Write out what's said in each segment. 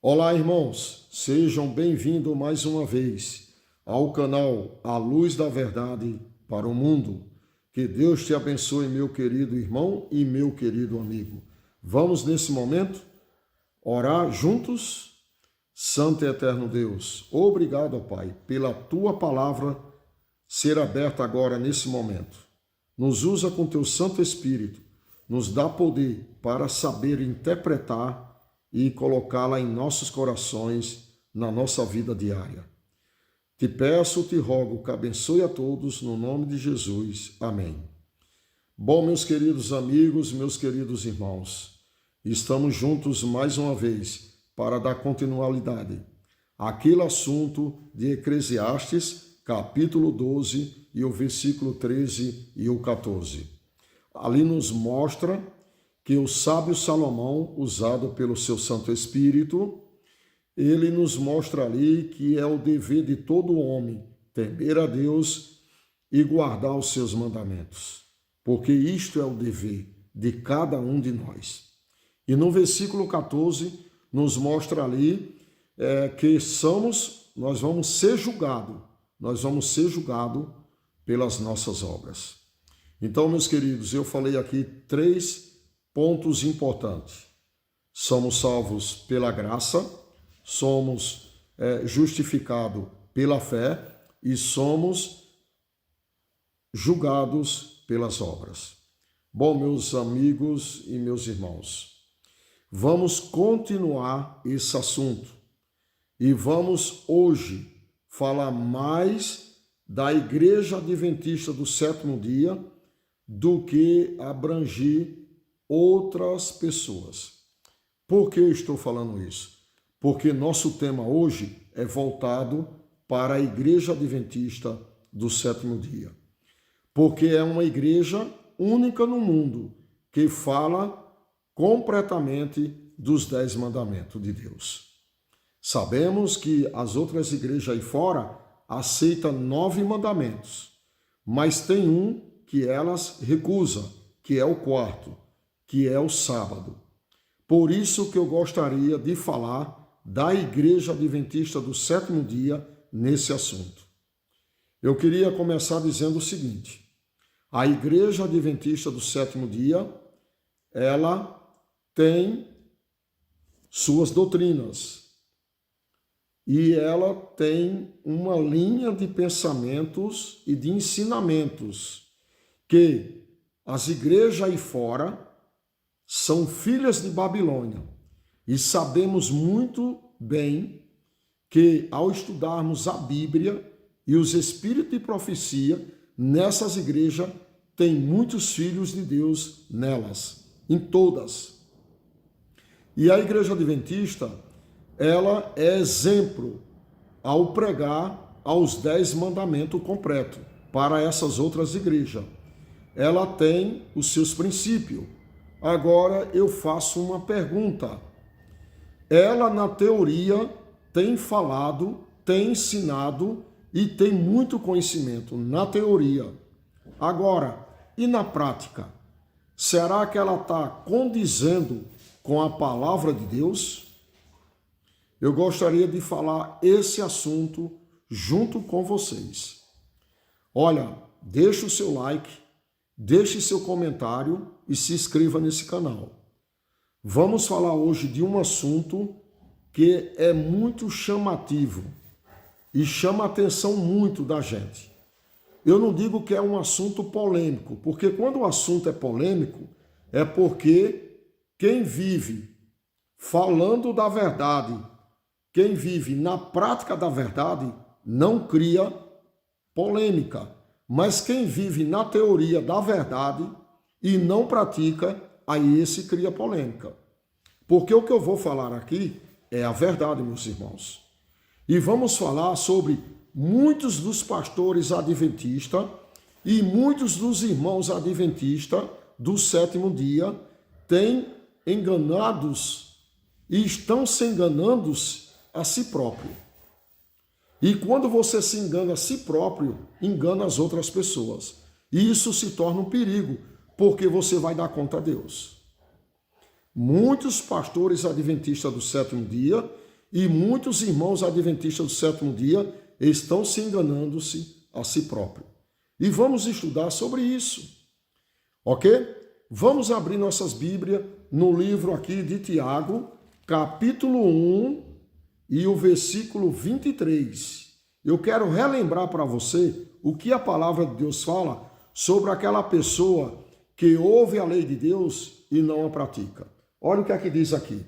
Olá, irmãos, sejam bem-vindos mais uma vez ao canal A Luz da Verdade para o Mundo. Que Deus te abençoe, meu querido irmão e meu querido amigo. Vamos, nesse momento, orar juntos? Santo e eterno Deus, obrigado, ó Pai, pela tua palavra ser aberta agora nesse momento. Nos usa com teu Santo Espírito, nos dá poder para saber interpretar e colocá-la em nossos corações, na nossa vida diária. Te peço, te rogo que abençoe a todos, no nome de Jesus. Amém. Bom, meus queridos amigos, meus queridos irmãos, estamos juntos mais uma vez para dar continuidade àquele assunto de Eclesiastes, capítulo 12 e o versículo 13 e o 14. Ali nos mostra que o sábio Salomão, usado pelo seu Santo Espírito, ele nos mostra ali que é o dever de todo homem temer a Deus e guardar os seus mandamentos, porque isto é o dever de cada um de nós. E no versículo 14 nos mostra ali que nós vamos ser julgados pelas nossas obras. Então, meus queridos, eu falei aqui 3 pontos importantes. Somos salvos pela graça, somos justificados pela fé e somos julgados pelas obras. Bom, meus amigos e meus irmãos, vamos continuar esse assunto e vamos hoje falar mais da Igreja Adventista do Sétimo Dia do que abranger outras pessoas. Por que eu estou falando isso? Porque nosso tema hoje é voltado para a Igreja Adventista do Sétimo Dia. Porque é uma igreja única no mundo que fala completamente dos 10 mandamentos de Deus. Sabemos que as outras igrejas aí fora aceitam 9 mandamentos, mas tem um que elas recusam, que é o 4º, que é o sábado. Por isso que eu gostaria de falar da Igreja Adventista do Sétimo Dia nesse assunto. Eu queria começar dizendo o seguinte: a Igreja Adventista do Sétimo Dia, ela tem suas doutrinas e ela tem uma linha de pensamentos e de ensinamentos que as igrejas aí fora são filhas de Babilônia. E sabemos muito bem que ao estudarmos a Bíblia e os espíritos de profecia, nessas igrejas tem muitos filhos de Deus nelas, em todas. E a Igreja Adventista, ela é exemplo ao pregar aos 10 mandamentos completos para essas outras igrejas. Ela tem os seus princípios. Agora eu faço uma pergunta. Ela, na teoria, tem falado, tem ensinado e tem muito conhecimento na teoria. Agora, e na prática? Será que ela está condizendo com a palavra de Deus? Eu gostaria de falar esse assunto junto com vocês. Olha, deixa o seu like, deixe seu comentário e se inscreva nesse canal. Vamos falar hoje de um assunto que é muito chamativo e chama a atenção muito da gente. Eu não digo que é um assunto polêmico, porque quando o assunto é polêmico, é porque quem vive falando da verdade, quem vive na prática da verdade, não cria polêmica. Mas quem vive na teoria da verdade e não pratica, aí esse cria polêmica. Porque o que eu vou falar aqui é a verdade, meus irmãos. E vamos falar sobre muitos dos pastores adventistas e muitos dos irmãos adventistas do sétimo dia têm enganados e estão se enganando a si próprio. E quando você se engana a si próprio, engana as outras pessoas. E isso se torna um perigo, porque você vai dar conta a Deus. Muitos pastores adventistas do sétimo dia E muitos irmãos adventistas do sétimo dia estão se enganando-se a si próprio. E vamos estudar sobre isso, ok? Vamos abrir nossas Bíblias no livro aqui de Tiago, capítulo 1 e o versículo 23. Eu quero relembrar para você o que a palavra de Deus fala sobre aquela pessoa que ouve a lei de Deus e não a pratica. Olha o que é que diz aqui.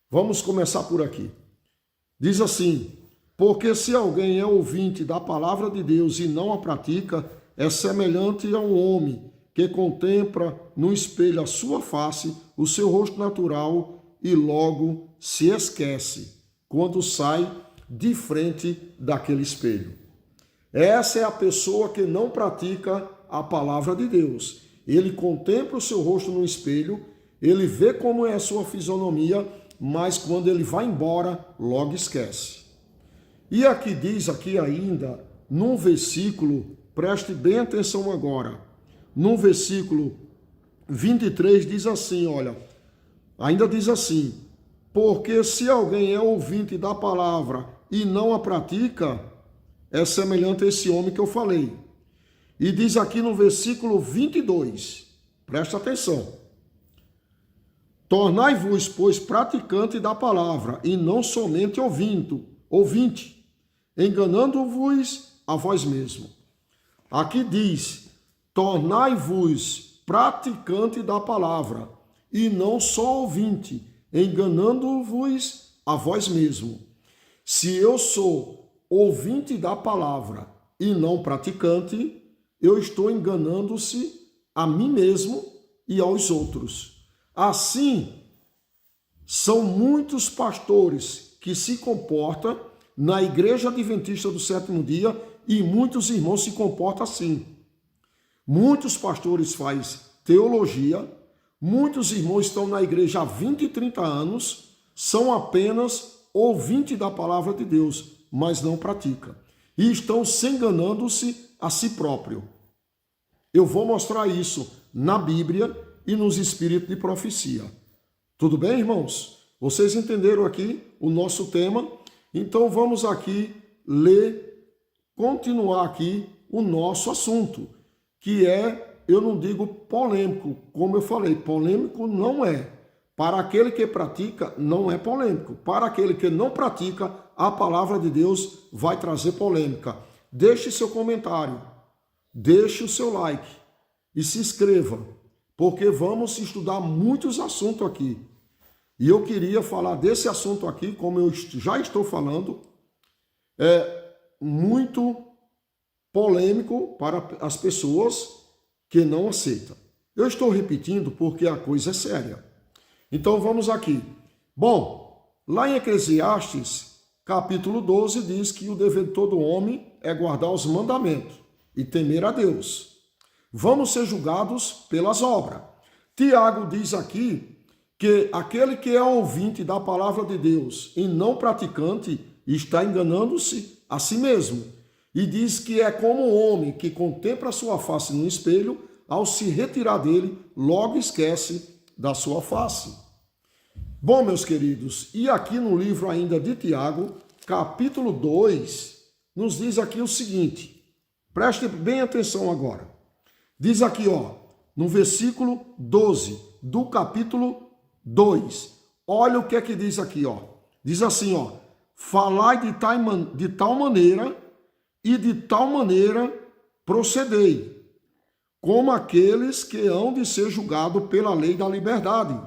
Vamos começar por aqui. Diz assim: porque se alguém é ouvinte da palavra de Deus e não a pratica, é semelhante a um homem que contempla no espelho a sua face, o seu rosto natural, e logo se esquece quando sai de frente daquele espelho. Essa é a pessoa que não pratica a palavra de Deus. Ele contempla o seu rosto no espelho, ele vê como é a sua fisionomia, mas quando ele vai embora, logo esquece. E aqui diz aqui ainda, num versículo, preste bem atenção agora, no versículo 23 diz assim, olha, ainda diz assim: porque se alguém é ouvinte da palavra e não a pratica, é semelhante a esse homem que eu falei. E diz aqui no versículo 22, presta atenção: tornai-vos, pois, praticante da palavra, e não somente ouvinte, enganando-vos a vós mesmo. Aqui diz: tornai-vos praticante da palavra, e não só ouvinte, enganando-vos a vós mesmo. Se eu sou ouvinte da palavra e não praticante, eu estou enganando-se a mim mesmo e aos outros. Assim, são muitos pastores que se comportam na Igreja Adventista do Sétimo Dia e muitos irmãos se comportam assim. Muitos pastores fazem teologia, muitos irmãos estão na igreja há 20 e 30 anos, são apenas ouvintes da palavra de Deus, mas não praticam. E estão se enganando-se a si próprio. Eu vou mostrar isso na Bíblia e nos espíritos de profecia. Tudo bem, irmãos? Vocês entenderam aqui o nosso tema? Então vamos aqui continuar aqui o nosso assunto, que é, eu não digo polêmico, como eu falei, polêmico não é. Para aquele que pratica, não é polêmico. Para aquele que não pratica, a palavra de Deus vai trazer polêmica. Deixe seu comentário, deixe o seu like e se inscreva, porque vamos estudar muitos assuntos aqui. E eu queria falar desse assunto aqui, como eu já estou falando, é muito polêmico para as pessoas que não aceitam. Eu estou repetindo porque a coisa é séria. Então vamos aqui. Bom, lá em Eclesiastes, capítulo 12, diz que o dever de todo homem é guardar os mandamentos e temer a Deus. Vamos ser julgados pelas obras. Tiago diz aqui que aquele que é ouvinte da palavra de Deus e não praticante está enganando-se a si mesmo. E diz que é como um homem que contempla a sua face no espelho, ao se retirar dele, logo esquece da sua face. Bom, meus queridos, e aqui no livro ainda de Tiago, capítulo 2, nos diz aqui o seguinte, preste bem atenção agora. Diz aqui, ó, no versículo 12 do capítulo 2, olha o que é que diz aqui, ó. Diz assim, ó, falai de tal maneira e de tal maneira procedei, como aqueles que hão de ser julgados pela lei da liberdade.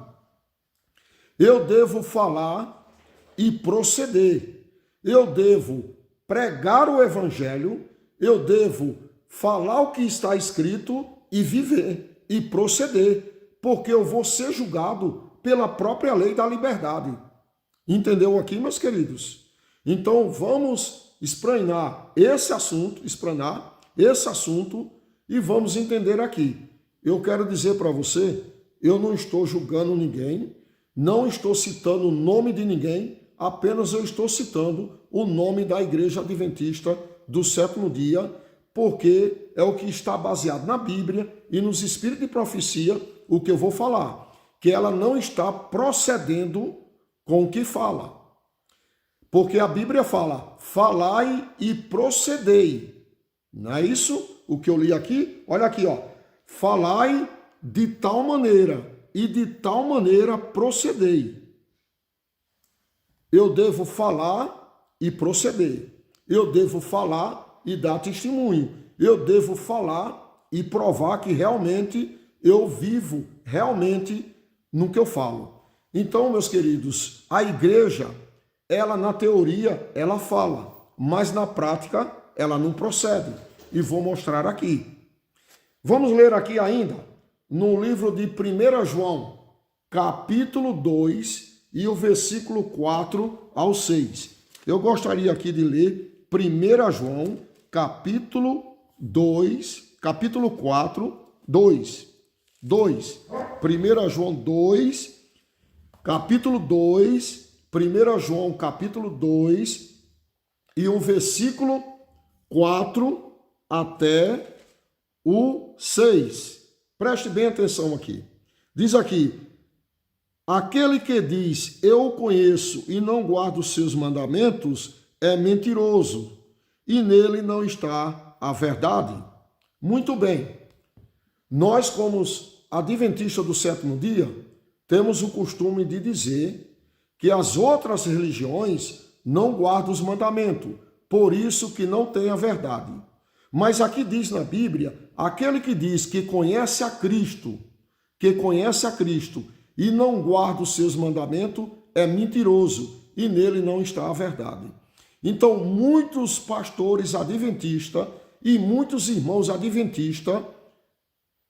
Eu devo falar e proceder. Eu devo pregar o evangelho, eu devo falar o que está escrito e viver e proceder, porque eu vou ser julgado pela própria lei da liberdade. Entendeu aqui, meus queridos? Então vamos espranar esse assunto e vamos entender aqui. Eu quero dizer para você, eu não estou julgando ninguém, não estou citando o nome de ninguém, apenas eu estou citando o nome da Igreja Adventista do Sétimo Dia, porque é o que está baseado na Bíblia e nos espíritos de profecia, o que eu vou falar, que ela não está procedendo com o que fala. Porque a Bíblia fala, falai e procedei. Não é isso o que eu li aqui? Olha aqui, ó. Falai de tal maneira e de tal maneira procedei. Eu devo falar e proceder. Eu devo falar e dar testemunho. Eu devo falar e provar que realmente eu vivo realmente no que eu falo. Então, meus queridos, a igreja, ela na teoria, ela fala, mas na prática, ela não procede. E vou mostrar aqui. Vamos ler aqui ainda, no livro de 1 João, capítulo 2, e o versículo 4 ao 6. Eu gostaria aqui de ler 1 João, capítulo 2, capítulo 4, 2. 1 João 2, capítulo 2, 1 João, capítulo 2, e o versículo 4 até o 6. Preste bem atenção aqui. Diz aqui, aquele que diz, eu o conheço e não guardo os seus mandamentos, é mentiroso, e nele não está a verdade. Muito bem, nós como adventistas do sétimo dia, temos o costume de dizer que as outras religiões não guardam os mandamentos, por isso que não tem a verdade. Mas aqui diz na Bíblia, aquele que diz que conhece a Cristo e não guarda os seus mandamentos, é mentiroso, e nele não está a verdade. Então, muitos pastores adventistas e muitos irmãos adventistas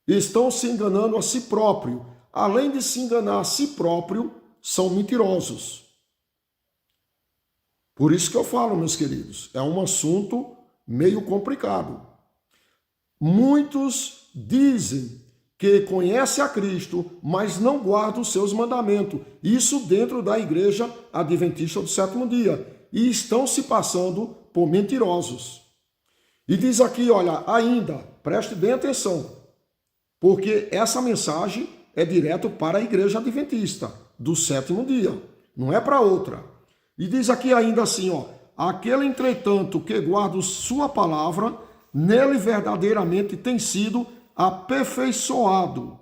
estão se enganando a si próprio. Além de se enganar a si próprio, são mentirosos. Por isso que eu falo, meus queridos, é um assunto meio complicado. Muitos dizem que conhecem a Cristo, mas não guardam os seus mandamentos. Isso dentro da igreja adventista do sétimo dia. E estão se passando por mentirosos. E diz aqui, olha, ainda, preste bem atenção, porque essa mensagem é direto para a igreja adventista do sétimo dia, não é para outra. E diz aqui ainda assim, ó, aquele, entretanto, que guarda sua palavra, nele verdadeiramente tem sido aperfeiçoado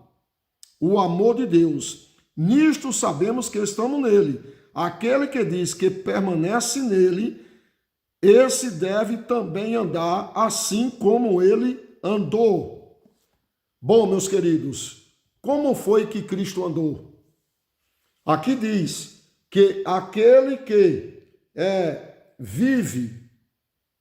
o amor de Deus. Nisto sabemos que estamos nele. Aquele que diz que permanece nele, esse deve também andar assim como ele andou. Bom, meus queridos, como foi que Cristo andou? Aqui diz que aquele que vive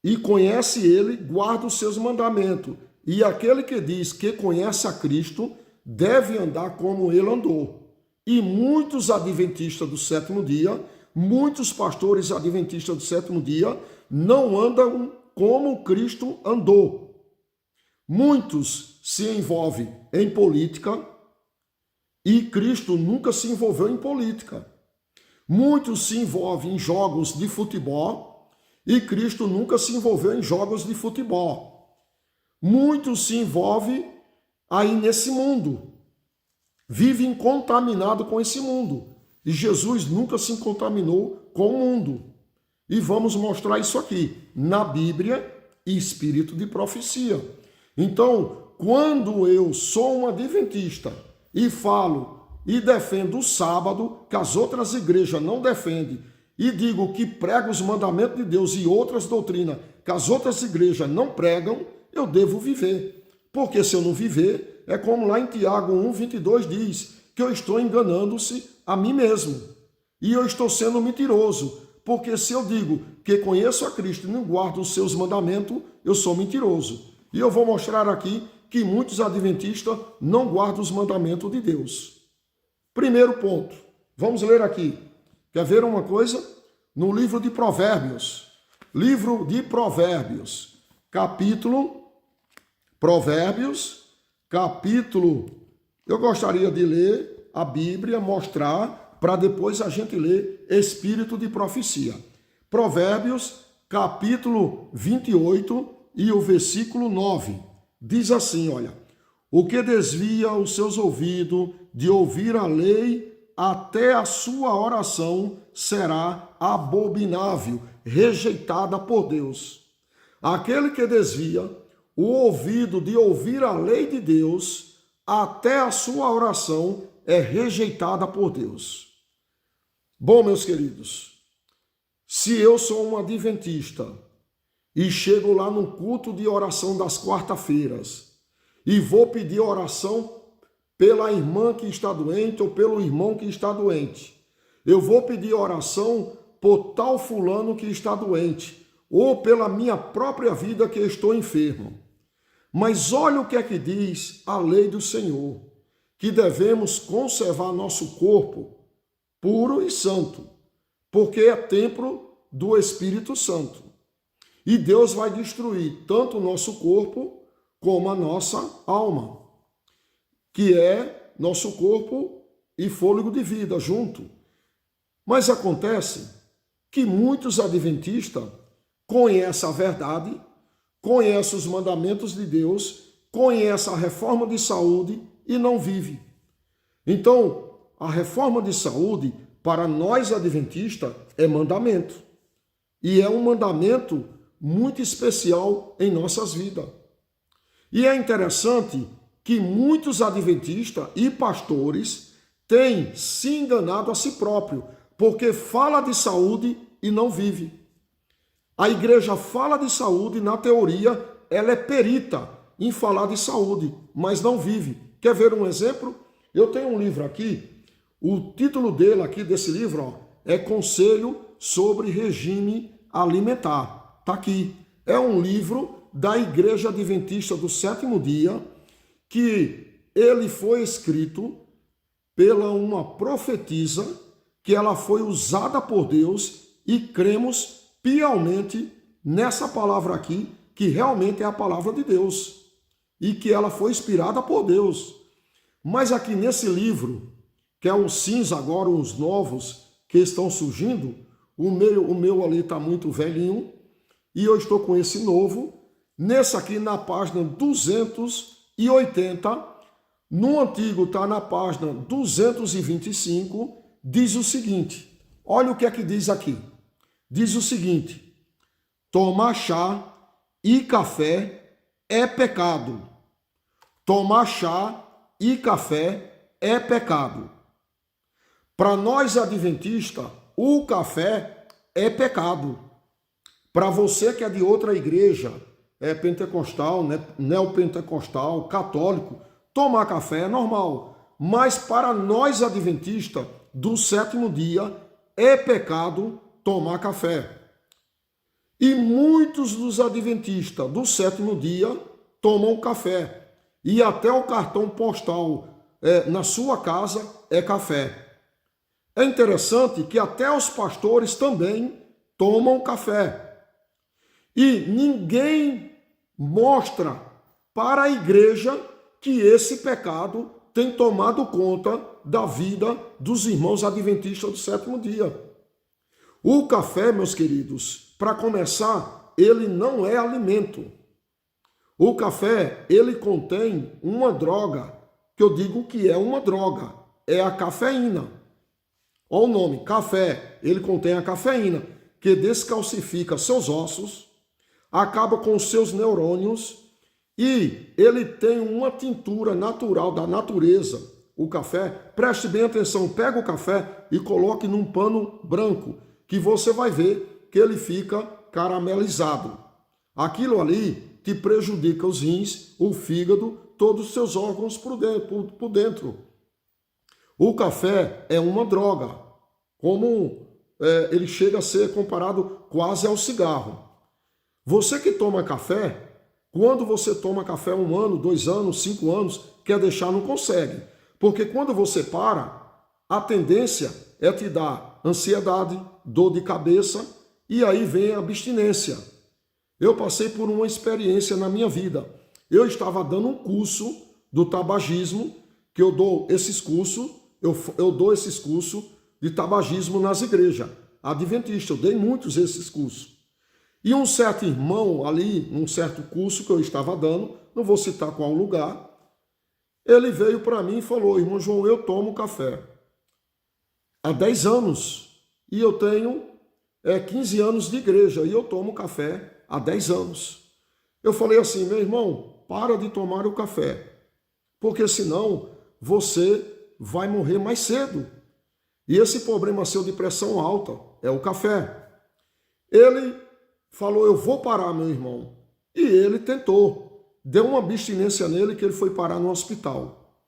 e conhece ele, guarda os seus mandamentos. E aquele que diz que conhece a Cristo, deve andar como ele andou. E muitos adventistas do sétimo dia, muitos pastores adventistas do sétimo dia, não andam como Cristo andou. Muitos se envolvem em política e Cristo nunca se envolveu em política. Muitos se envolvem em jogos de futebol e Cristo nunca se envolveu em jogos de futebol. Muitos se envolvem aí nesse mundo, vivem contaminado com esse mundo. E Jesus nunca se contaminou com o mundo. E vamos mostrar isso aqui na Bíblia e espírito de profecia. Então, quando eu sou um adventista e falo e defendo o sábado, que as outras igrejas não defendem, e digo que prego os mandamentos de Deus e outras doutrinas que as outras igrejas não pregam, eu devo viver. Porque se eu não viver, é como lá em Tiago 1:22 diz, que eu estou enganando-se a mim mesmo. E eu estou sendo mentiroso. Porque se eu digo que conheço a Cristo e não guardo os seus mandamentos, eu sou mentiroso. E eu vou mostrar aqui que muitos adventistas não guardam os mandamentos de Deus. Primeiro ponto, vamos ler aqui. Quer ver uma coisa? No livro de Provérbios, capítulo, eu gostaria de ler a Bíblia, mostrar, para depois a gente ler Espírito de Profecia. Provérbios, capítulo 28 e o versículo 9. Diz assim, olha, o que desvia os seus ouvidos de ouvir a lei, até a sua oração será abominável, rejeitada por Deus. Aquele que desvia o ouvido de ouvir a lei de Deus, até a sua oração é rejeitada por Deus. Bom, meus queridos, se eu sou um adventista e chego lá no culto de oração das quarta-feiras e vou pedir oração pela irmã que está doente ou pelo irmão que está doente, eu vou pedir oração por tal fulano que está doente ou pela minha própria vida que estou enfermo. Mas olha o que é que diz a lei do Senhor, que devemos conservar nosso corpo puro e santo, porque é templo do Espírito Santo. E Deus vai destruir tanto o nosso corpo como a nossa alma, que é nosso corpo e fôlego de vida junto. Mas acontece que muitos adventistas conhecem a verdade, conhecem os mandamentos de Deus, conhecem a reforma de saúde e não vivem. Então, a reforma de saúde, para nós adventistas, é mandamento. E é um mandamento muito especial em nossas vidas. E é interessante que muitos adventistas e pastores têm se enganado a si próprio, porque fala de saúde e não vive. A igreja fala de saúde, na teoria, ela é perita em falar de saúde, mas não vive. Quer ver um exemplo? Eu tenho um livro aqui, o título dele aqui, desse livro, é Conselho sobre Regime Alimentar. Está aqui. É um livro da Igreja Adventista do Sétimo Dia, que ele foi escrito pela uma profetisa, que ela foi usada por Deus, e cremos piamente nessa palavra aqui, que realmente é a palavra de Deus, e que ela foi inspirada por Deus. Mas aqui nesse livro, que é um cinza agora, uns novos que estão surgindo, o meu ali está muito velhinho, e eu estou com esse novo. Nesse aqui, na página 280, no antigo está na página 225, diz o seguinte, olha o que é que diz aqui. Diz o seguinte: tomar chá e café é pecado. Tomar chá e café é pecado. Para nós adventistas, o café é pecado. Para você que é de outra igreja, é pentecostal, neopentecostal, católico, tomar café é normal. Mas para nós adventistas do sétimo dia, é pecado tomar café. E muitos dos adventistas do sétimo dia tomam café. E até o cartão postal na sua casa é café. É interessante que até os pastores também tomam café. E ninguém mostra para a igreja que esse pecado tem tomado conta da vida dos irmãos adventistas do sétimo dia. O café, meus queridos, para começar, ele não é alimento. O café, ele contém uma droga, que eu digo que é uma droga, é a cafeína. Olha o nome, café, ele contém a cafeína, que descalcifica seus ossos, acaba com os seus neurônios e ele tem uma tintura natural da natureza. O café, preste bem atenção, pega o café e coloque num pano branco, que você vai ver que ele fica caramelizado. Aquilo ali te prejudica os rins, o fígado, todos os seus órgãos por dentro. O café é uma droga, ele chega a ser comparado quase ao cigarro. Você que toma café, quando você toma café 1 ano, 2 anos, 5 anos, quer deixar, não consegue. Porque quando você para, a tendência é te dar ansiedade, dor de cabeça, e aí vem a abstinência. Eu passei por uma experiência na minha vida. Eu estava dando um curso do tabagismo, que eu dou esses cursos, eu dou esses cursos de tabagismo nas igrejas adventistas. Eu dei muitos esses cursos. E um certo irmão ali, num certo curso que eu estava dando, não vou citar qual lugar, ele veio para mim e falou: irmão João, eu tomo café há 10 anos e eu tenho 15 anos de igreja e eu tomo café há 10 anos. Eu falei assim, meu irmão, para de tomar o café, porque senão você vai morrer mais cedo. E esse problema seu de pressão alta é o café. Ele falou, eu vou parar, meu irmão. E ele tentou. Deu uma abstinência nele que ele foi parar no hospital.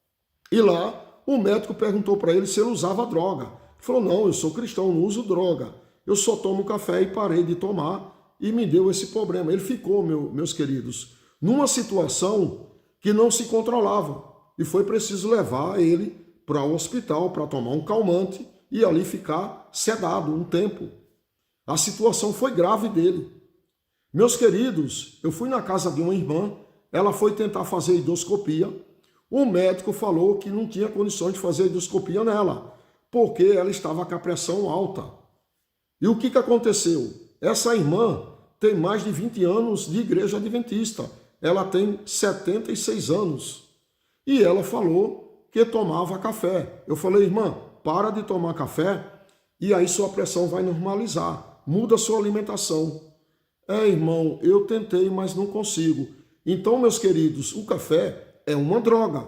E lá o médico perguntou para ele se ele usava droga. Ele falou, não, eu sou cristão, não uso droga. Eu só tomo café e parei de tomar e me deu esse problema. Ele ficou, meus queridos, numa situação que não se controlava. E foi preciso levar ele para o hospital para tomar um calmante e ali ficar sedado um tempo. A situação foi grave dele. Meus queridos, eu fui na casa de uma irmã, ela foi tentar fazer endoscopia. O médico falou que não tinha condições de fazer endoscopia nela, porque ela estava com a pressão alta. E o que aconteceu? Essa irmã tem mais de 20 anos de igreja adventista. Ela tem 76 anos. E ela falou que tomava café. Eu falei, irmã, para de tomar café e aí sua pressão vai normalizar. Muda a sua alimentação. Irmão, eu tentei, mas não consigo. Então, meus queridos, o café é uma droga.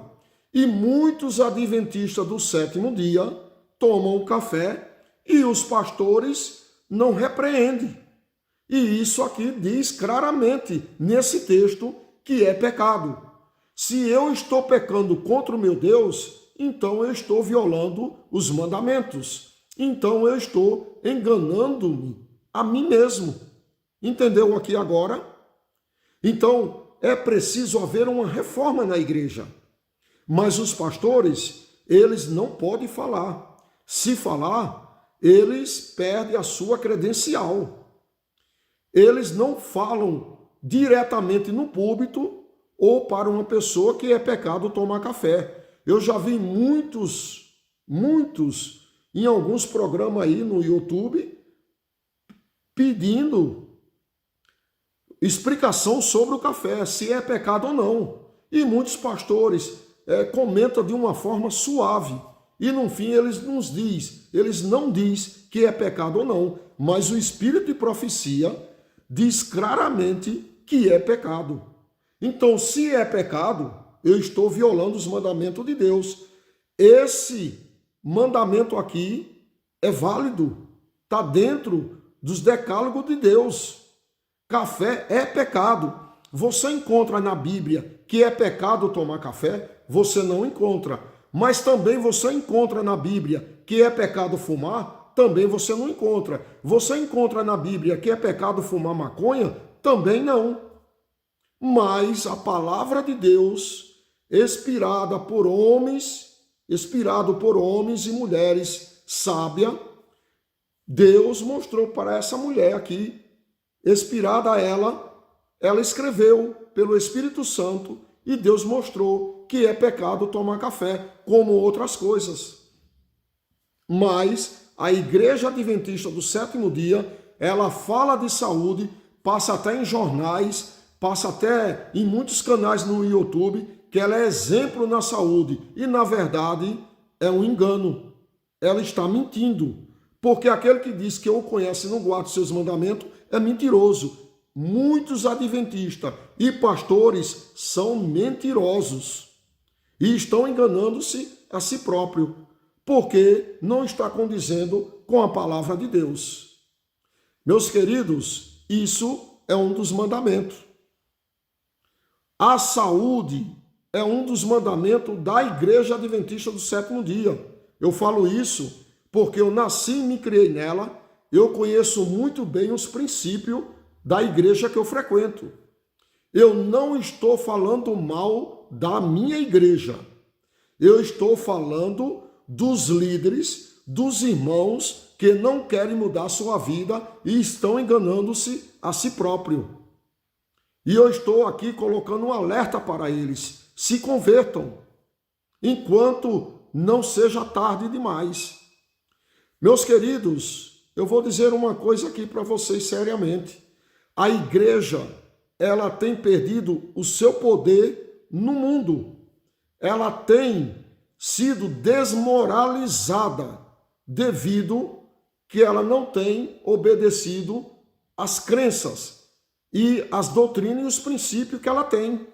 E muitos adventistas do sétimo dia tomam o café e os pastores não repreendem. E isso aqui diz claramente nesse texto que é pecado. Se eu estou pecando contra o meu Deus, então eu estou violando os mandamentos. Então eu estou enganando-me a mim mesmo. Entendeu aqui agora? Então é preciso haver uma reforma na igreja. Mas os pastores, eles não podem falar. Se falar, eles perdem a sua credencial. Eles não falam diretamente no púlpito ou para uma pessoa que é pecado tomar café. Eu já vi muitos, em alguns programas aí no YouTube, pedindo explicação sobre o café, se é pecado ou não. E muitos pastores comentam de uma forma suave. E no fim eles não diz que é pecado ou não, mas o espírito de profecia diz claramente que é pecado. Então, se é pecado, eu estou violando os mandamentos de Deus. Esse mandamento aqui é válido, está dentro dos decálogos de Deus. Café é pecado. Você encontra na Bíblia que é pecado tomar café? Você não encontra. Mas também você encontra na Bíblia que é pecado fumar? Também você não encontra. Você encontra na Bíblia que é pecado fumar maconha? Também não. Mas a palavra de Deus, inspirado por homens e mulheres sábias, Deus mostrou para essa mulher aqui, inspirada a ela escreveu pelo Espírito Santo e Deus mostrou que é pecado tomar café, como outras coisas. Mas a Igreja Adventista do Sétimo Dia, ela fala de saúde, passa até em jornais, passa até em muitos canais no YouTube, que ela é exemplo na saúde. E, na verdade, é um engano. Ela está mentindo. Porque aquele que diz que eu o conheço e não guarda seus mandamentos é mentiroso. Muitos adventistas e pastores são mentirosos e estão enganando-se a si próprio, porque não está condizendo com a palavra de Deus. Meus queridos, isso é um dos mandamentos. A saúde é um dos mandamentos da Igreja Adventista do Sétimo Dia. Eu falo isso porque eu nasci e me criei nela, eu conheço muito bem os princípios da igreja que eu frequento. Eu não estou falando mal da minha igreja. Eu estou falando dos líderes, dos irmãos que não querem mudar a sua vida e estão enganando-se a si próprio. E eu estou aqui colocando um alerta para eles. Se convertam, enquanto não seja tarde demais. Meus queridos, eu vou dizer uma coisa aqui para vocês seriamente. A igreja, ela tem perdido o seu poder no mundo. Ela tem sido desmoralizada devido que ela não tem obedecido às crenças e às doutrinas e os princípios que ela tem.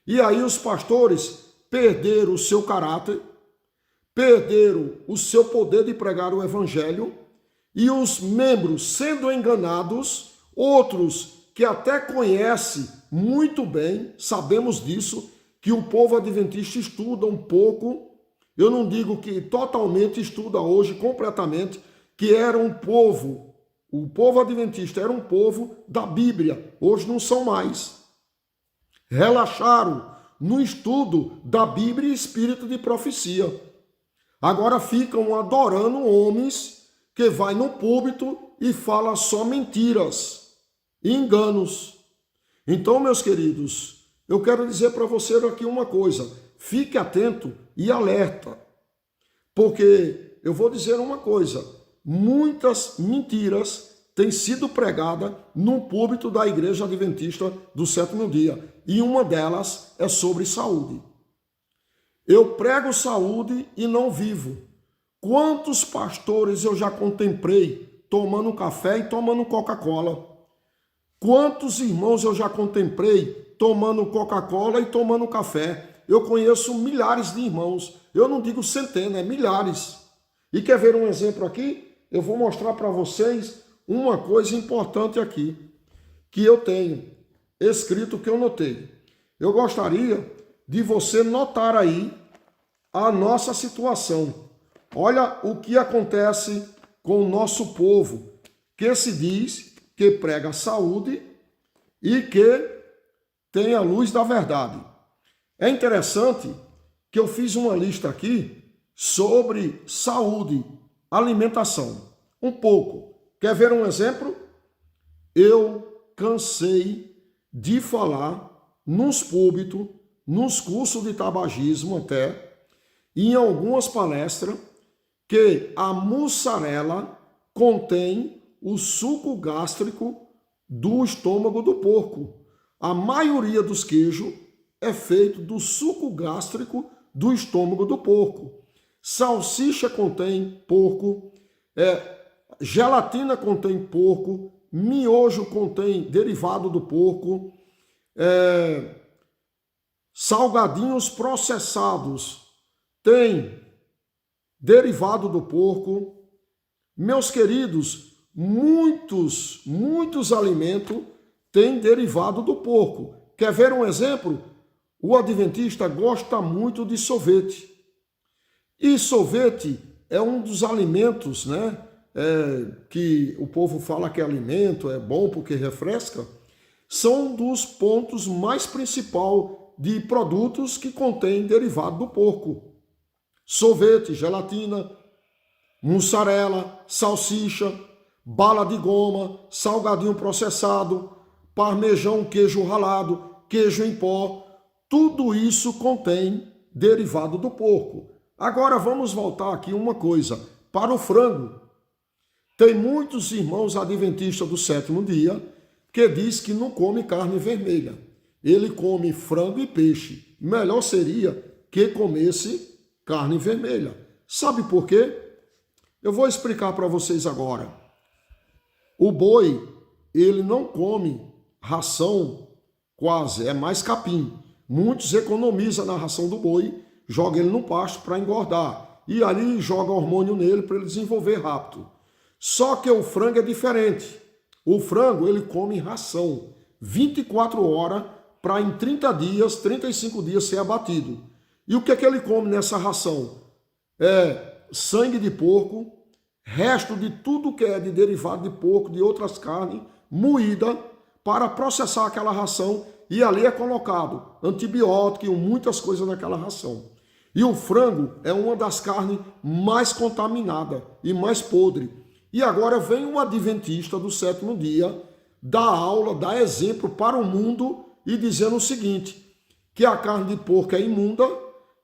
E aí os pastores perderam o seu caráter, perderam o seu poder de pregar o evangelho, e os membros sendo enganados, outros que até conhecem muito bem, sabemos disso, que o povo adventista estuda um pouco, eu não digo que totalmente estuda hoje, completamente, que era um povo, o povo adventista era um povo da Bíblia, hoje não são mais. Relaxaram no estudo da Bíblia e espírito de profecia. Agora ficam adorando homens que vai no púlpito e fala só mentiras e enganos. Então, meus queridos, eu quero dizer para você aqui uma coisa, fique atento e alerta, porque eu vou dizer uma coisa, muitas mentiras têm sido pregadas no púlpito da Igreja Adventista do Sétimo Dia, e uma delas é sobre saúde. Eu prego saúde e não vivo. Quantos pastores eu já contemplei tomando café e tomando Coca-Cola? Quantos irmãos eu já contemplei tomando Coca-Cola e tomando café? Eu conheço milhares de irmãos. Eu não digo centenas, é milhares. E quer ver um exemplo aqui? Eu vou mostrar para vocês uma coisa importante aqui, que eu tenho escrito, que eu notei. Eu gostaria de você notar aí a nossa situação. Olha o que acontece com o nosso povo, que se diz que prega saúde e que tem a luz da verdade. É interessante que eu fiz uma lista aqui sobre saúde, alimentação. Um pouco. Quer ver um exemplo? Eu cansei de falar nos púlpitos, nos cursos de tabagismo até, e em algumas palestras, que a mussarela contém o suco gástrico do estômago do porco. A maioria dos queijos é feito do suco gástrico do estômago do porco. Salsicha contém porco, gelatina contém porco, miojo contém derivado do porco, salgadinhos processados tem derivado do porco. Meus queridos, muitos alimentos têm derivado do porco. Quer ver um exemplo? O adventista gosta muito de sorvete. E sorvete é um dos alimentos, né? Que o povo fala que é alimento, é bom porque refresca. São dos pontos mais principais de produtos que contêm derivado do porco. Sorvete, gelatina, mussarela, salsicha, bala de goma, salgadinho processado, parmejão, queijo ralado, queijo em pó, tudo isso contém derivado do porco. Agora vamos voltar aqui uma coisa, para o frango. Tem muitos irmãos adventistas do sétimo dia que diz que não come carne vermelha. Ele come frango e peixe. Melhor seria que comesse carne vermelha. Sabe por quê? Eu vou explicar para vocês agora. O boi, ele não come ração quase, é mais capim. Muitos economizam na ração do boi, jogam ele no pasto para engordar. E ali joga hormônio nele para ele desenvolver rápido. Só que o frango é diferente. O frango, ele come ração 24 horas para em 30 dias, 35 dias ser abatido. E o que é que ele come nessa ração? Sangue de porco, resto de tudo que é de derivado de porco, de outras carnes, moída para processar aquela ração, e ali é colocado antibiótico e muitas coisas naquela ração. E o frango é uma das carnes mais contaminadas e mais podre. E agora vem um adventista do sétimo dia, dar aula, dar exemplo para o mundo e dizendo o seguinte, que a carne de porco é imunda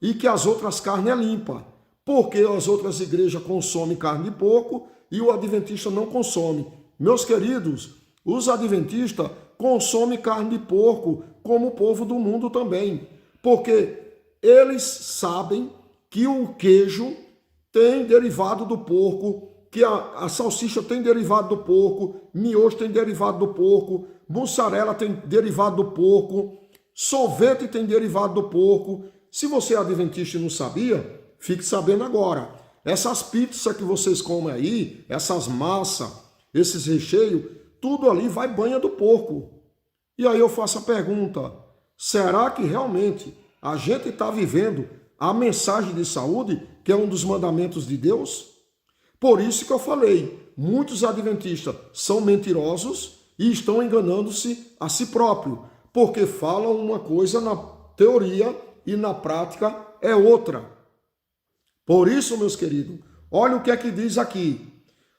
e que as outras carnes é limpa. Porque as outras igrejas consomem carne de porco e o adventista não consome. Meus queridos, os adventistas consomem carne de porco como o povo do mundo também. Porque eles sabem que o queijo tem derivado do porco, que a salsicha tem derivado do porco, miojo tem derivado do porco, mussarela tem derivado do porco, sorvete tem derivado do porco. Se você é adventista e não sabia, fique sabendo agora. Essas pizzas que vocês comem aí, essas massas, esses recheios, tudo ali vai banha do porco. E aí eu faço a pergunta, será que realmente a gente está vivendo a mensagem de saúde, que é um dos mandamentos de Deus? Por isso que eu falei, muitos adventistas são mentirosos e estão enganando-se a si próprio, porque falam uma coisa na teoria e na prática é outra. Por isso, meus queridos, olha o que é que diz aqui.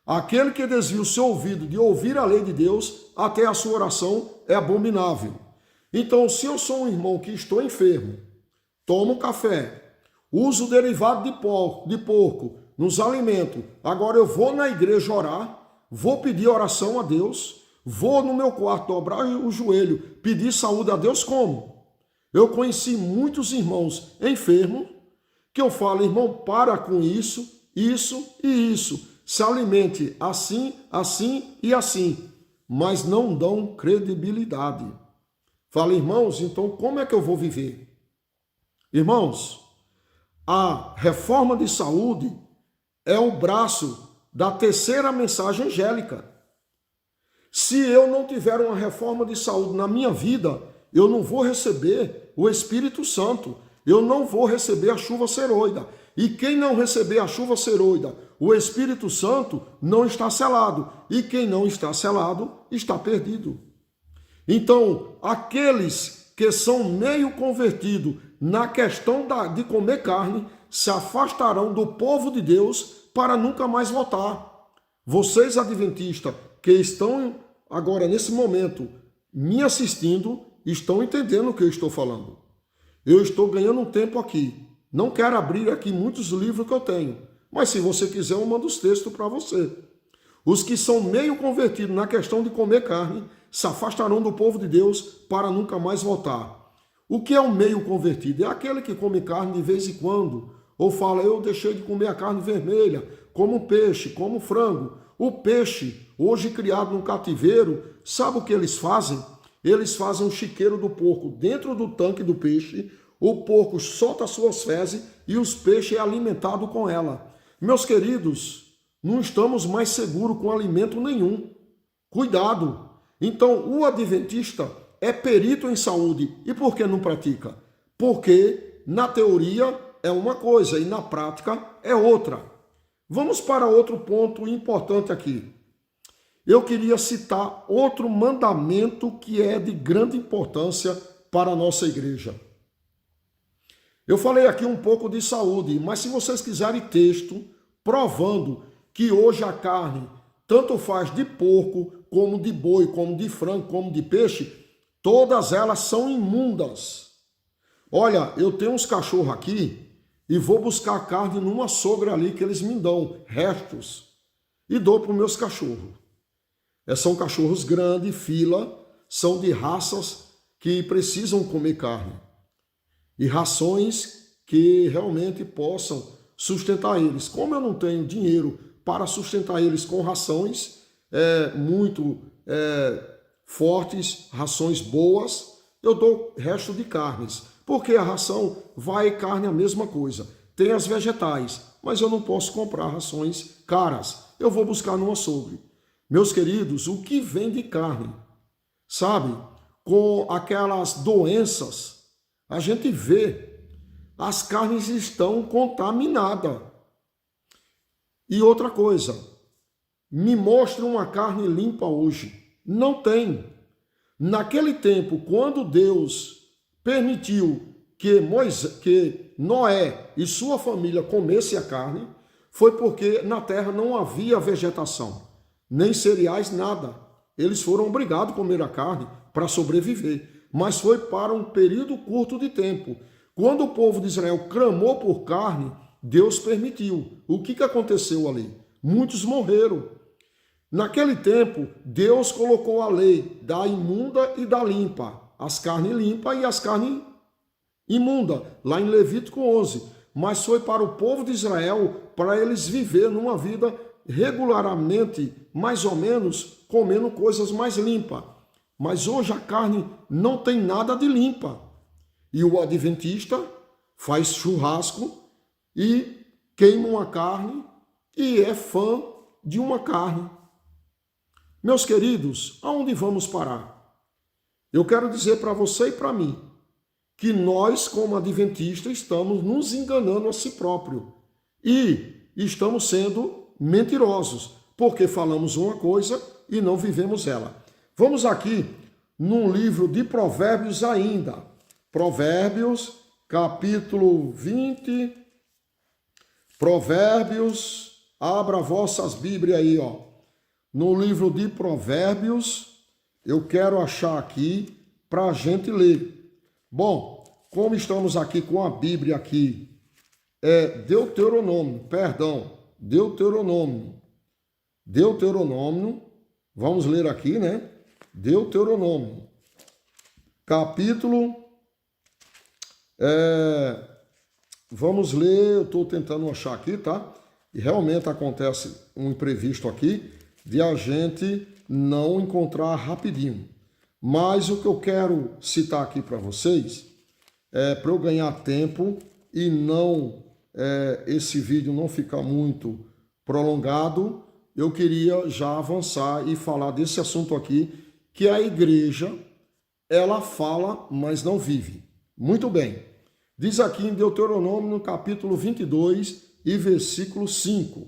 Aquele que desvia o seu ouvido de ouvir a lei de Deus, até a sua oração é abominável. Então, se eu sou um irmão que estou enfermo, tomo café, uso derivado de porco nos alimentos, agora eu vou na igreja orar, vou pedir oração a Deus, vou no meu quarto dobrar o joelho, pedir saúde a Deus como? Eu conheci muitos irmãos enfermos que eu falo, irmão, para com isso, isso e isso. Se alimente assim, assim e assim, mas não dão credibilidade. Fala, irmãos, então como é que eu vou viver? Irmãos, a reforma de saúde é o braço da terceira mensagem angélica. Se eu não tiver uma reforma de saúde na minha vida, eu não vou receber o Espírito Santo, eu não vou receber a chuva seroida. E quem não receber a chuva seroida, o Espírito Santo, não está selado. E quem não está selado, está perdido. Então, aqueles que são meio convertidos na questão de comer carne, se afastarão do povo de Deus para nunca mais voltar. Vocês, adventistas, que estão agora, nesse momento, me assistindo, estão entendendo o que eu estou falando. Eu estou ganhando um tempo aqui. Não quero abrir aqui muitos livros que eu tenho, mas se você quiser eu mando os textos para você. Os que são meio convertidos na questão de comer carne se afastarão do povo de Deus para nunca mais voltar. O que é um meio convertido? É aquele que come carne de vez em quando, ou fala, eu deixei de comer a carne vermelha, como peixe, como frango. O peixe, hoje criado no cativeiro, sabe o que eles fazem? Eles fazem um chiqueiro do porco dentro do tanque do peixe, o porco solta as suas fezes e os peixes é alimentado com ela. Meus queridos, não estamos mais seguros com alimento nenhum. Cuidado! Então, o adventista é perito em saúde. E por que não pratica? Porque na teoria é uma coisa e na prática é outra. Vamos para outro ponto importante aqui. Eu queria citar outro mandamento que é de grande importância para a nossa igreja. Eu falei aqui um pouco de saúde, mas se vocês quiserem texto provando que hoje a carne tanto faz de porco, como de boi, como de frango, como de peixe, todas elas são imundas. Olha, eu tenho uns cachorros aqui e vou buscar carne numa sogra ali que eles me dão, restos, e dou para os meus cachorros. São cachorros grandes, fila, são de raças que precisam comer carne. E rações que realmente possam sustentar eles. Como eu não tenho dinheiro para sustentar eles com rações muito fortes, rações boas, eu dou resto de carnes. Porque a ração vai carne a mesma coisa. Tem as vegetais, mas eu não posso comprar rações caras. Eu vou buscar no açougue. Meus queridos, o que vem de carne, sabe, com aquelas doenças, a gente vê, as carnes estão contaminadas. E outra coisa, me mostre uma carne limpa hoje. Não tem. Naquele tempo, quando Deus permitiu que Noé e sua família comessem a carne, foi porque na terra não havia vegetação, nem cereais, nada. Eles foram obrigados a comer a carne para sobreviver, mas foi para um período curto de tempo. Quando o povo de Israel clamou por carne, Deus permitiu. O que aconteceu ali? Muitos morreram. Naquele tempo, Deus colocou a lei da imunda e da limpa, as carnes limpas e as carnes imundas, lá em Levítico 11. Mas foi para o povo de Israel, para eles viverem numa vida regularmente, mais ou menos, comendo coisas mais limpas. Mas hoje a carne não tem nada de limpa. E o adventista faz churrasco e queima uma carne e é fã de uma carne. Meus queridos, aonde vamos parar? Eu quero dizer para você e para mim que nós, como adventistas, estamos nos enganando a si próprio e estamos sendo mentirosos, porque falamos uma coisa e não vivemos ela. Vamos aqui num livro de Provérbios ainda. Provérbios, capítulo 20. Provérbios, abra vossas Bíblias aí, ó. No livro de Provérbios, eu quero achar aqui para a gente ler. Bom, como estamos aqui com a Bíblia aqui, Deuteronômio, vamos ler aqui, né? Deuteronômio, capítulo, vamos ler, eu estou tentando achar aqui, tá? E realmente acontece um imprevisto aqui, de a gente não encontrar rapidinho. Mas o que eu quero citar aqui para vocês, para eu ganhar tempo e não esse vídeo não ficar muito prolongado, eu queria já avançar e falar desse assunto aqui, que a igreja, ela fala, mas não vive. Muito bem. Diz aqui em Deuteronômio, no capítulo 22 e versículo 5.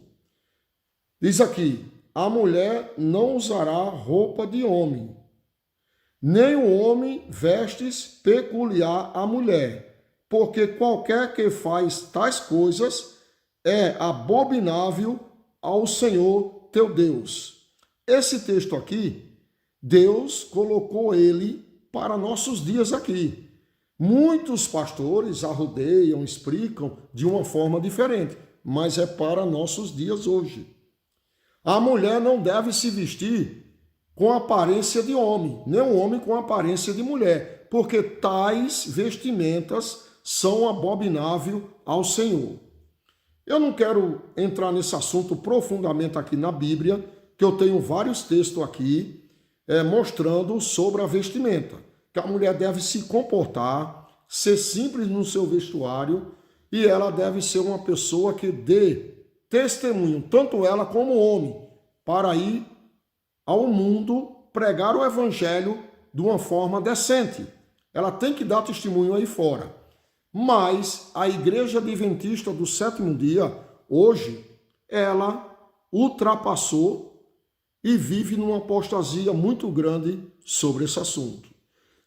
Diz aqui: a mulher não usará roupa de homem, nem o homem vestes peculiar à mulher, porque qualquer que faz tais coisas é abominável ao Senhor teu Deus. Esse texto aqui, Deus colocou ele para nossos dias aqui. Muitos pastores arrodeiam, explicam de uma forma diferente, mas é para nossos dias hoje. A mulher não deve se vestir com aparência de homem, nem o homem com aparência de mulher, porque tais vestimentas são abomináveis ao Senhor. Eu não quero entrar nesse assunto profundamente aqui na Bíblia, que eu tenho vários textos aqui mostrando sobre a vestimenta, que a mulher deve se comportar, ser simples no seu vestuário, e ela deve ser uma pessoa que dê testemunho, tanto ela como o homem, para ir ao mundo pregar o evangelho de uma forma decente. Ela tem que dar testemunho aí fora. Mas a Igreja Adventista do Sétimo Dia, hoje, ela ultrapassou e vive numa apostasia muito grande sobre esse assunto.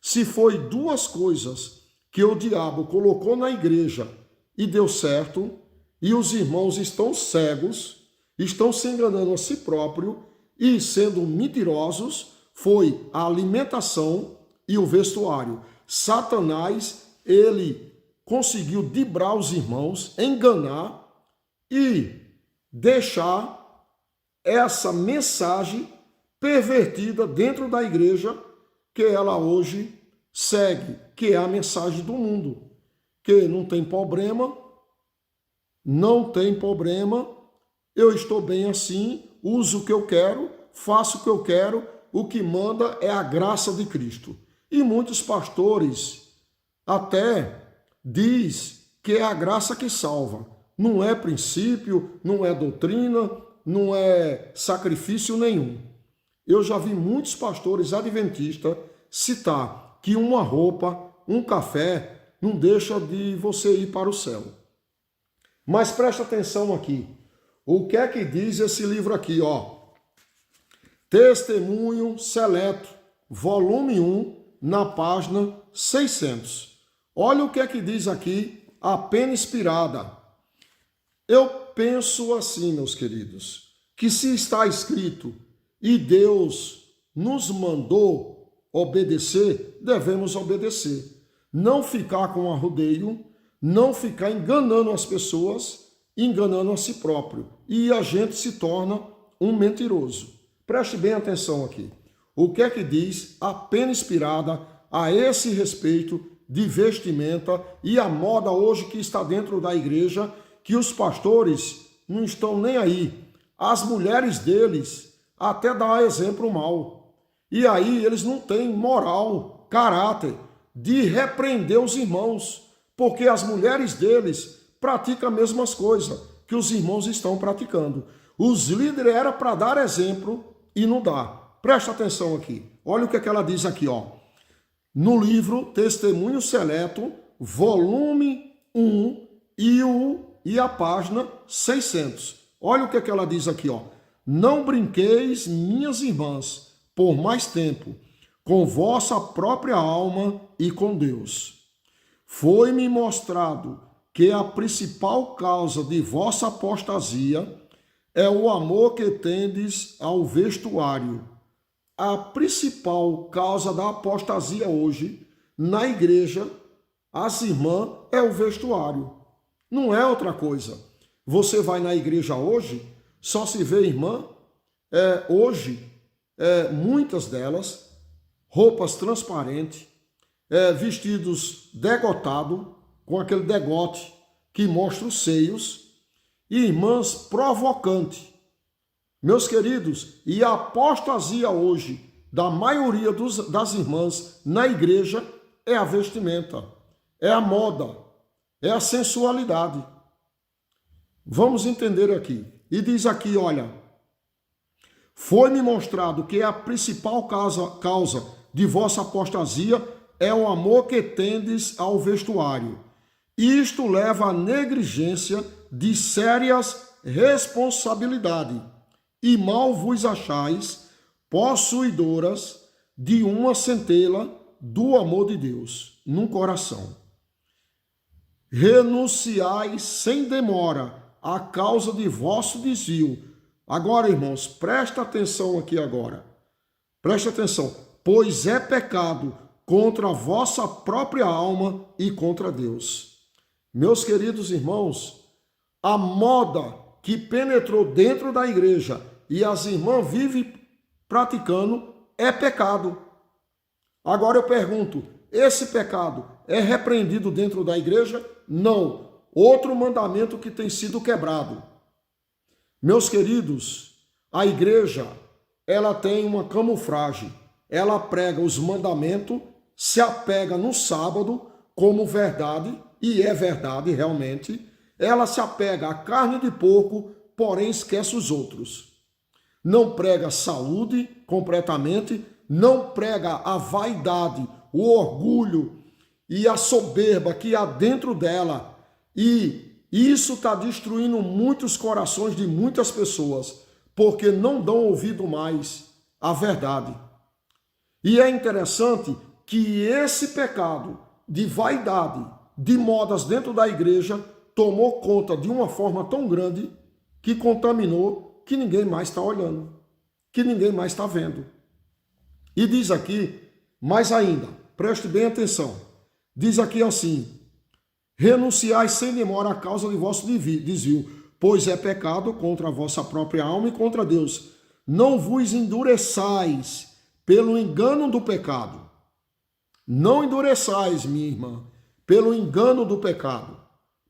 Se foi duas coisas que o diabo colocou na igreja e deu certo, e os irmãos estão cegos, estão se enganando a si próprio e sendo mentirosos, foi a alimentação e o vestuário. Satanás, ele conseguiu driblar os irmãos, enganar e deixar essa mensagem pervertida dentro da igreja que ela hoje segue, que é a mensagem do mundo, que não tem problema, eu estou bem assim, uso o que eu quero, faço o que eu quero, o que manda é a graça de Cristo. E muitos pastores até diz que é a graça que salva. Não é princípio, não é doutrina, não é sacrifício nenhum. Eu já vi muitos pastores adventistas citar que uma roupa, um café, não deixa de você ir para o céu. Mas presta atenção aqui. O que é que diz esse livro aqui, ó? Testemunho Seleto, volume 1, na página 600. Olha o que é que diz aqui a pena inspirada. Eu penso assim, meus queridos, que se está escrito e Deus nos mandou obedecer, devemos obedecer. Não ficar com arrodeio, não ficar enganando as pessoas, enganando a si próprio. E a gente se torna um mentiroso. Preste bem atenção aqui. O que é que diz a pena inspirada a esse respeito de vestimenta e a moda hoje que está dentro da igreja, que os pastores não estão nem aí as mulheres deles até dão exemplo mau. E aí eles não têm moral, caráter de repreender os irmãos, porque as mulheres deles praticam as mesmas coisas que os irmãos estão praticando. Os líderes era para dar exemplo e não dá. Presta atenção aqui. Olha o que é que ela diz aqui, ó. No livro Testemunho Seleto, volume 1 e a página 600. Olha o que é que ela diz aqui, ó. Não brinqueis, minhas irmãs, por mais tempo, com vossa própria alma e com Deus. Foi-me mostrado que a principal causa de vossa apostasia é o amor que tendes ao vestuário. A principal causa da apostasia hoje, na igreja, as irmãs, é o vestuário. Não é outra coisa. Você vai na igreja hoje, só se vê irmã, hoje, muitas delas, roupas transparentes, vestidos degotados, com aquele degote que mostra os seios, e irmãs provocantes. Meus queridos, e a apostasia hoje da maioria das irmãs na igreja é a vestimenta, é a moda, é a sensualidade. Vamos entender aqui. E diz aqui, olha, foi-me mostrado que a principal causa de vossa apostasia é o amor que tendes ao vestuário. Isto leva à negligência de sérias responsabilidades, e mal vos achais possuidoras de uma centelha do amor de Deus no coração. Renunciai sem demora à causa de vosso desvio. Agora, irmãos, presta atenção aqui agora. Presta atenção, pois é pecado contra a vossa própria alma e contra Deus. Meus queridos irmãos, a moda que penetrou dentro da igreja e as irmãs vivem praticando é pecado. Agora eu pergunto, esse pecado é repreendido dentro da igreja? Não. Outro mandamento que tem sido quebrado. Meus queridos, a igreja, ela tem uma camuflagem. Ela prega os mandamentos, se apega no sábado como verdade, e é verdade realmente. Ela se apega à carne de porco, porém esquece os outros. Não prega saúde completamente, não prega a vaidade, o orgulho e a soberba que há dentro dela. E isso está destruindo muitos corações de muitas pessoas, porque não dão ouvido mais à verdade. E é interessante que esse pecado de vaidade, de modas dentro da igreja, tomou conta de uma forma tão grande que contaminou que ninguém mais está olhando, que ninguém mais está vendo. E diz aqui, mais ainda, preste bem atenção, diz aqui assim, renunciai sem demora à causa de vosso desvio, pois é pecado contra a vossa própria alma e contra Deus. Não vos endureçais pelo engano do pecado. Não endureçais, minha irmã, pelo engano do pecado.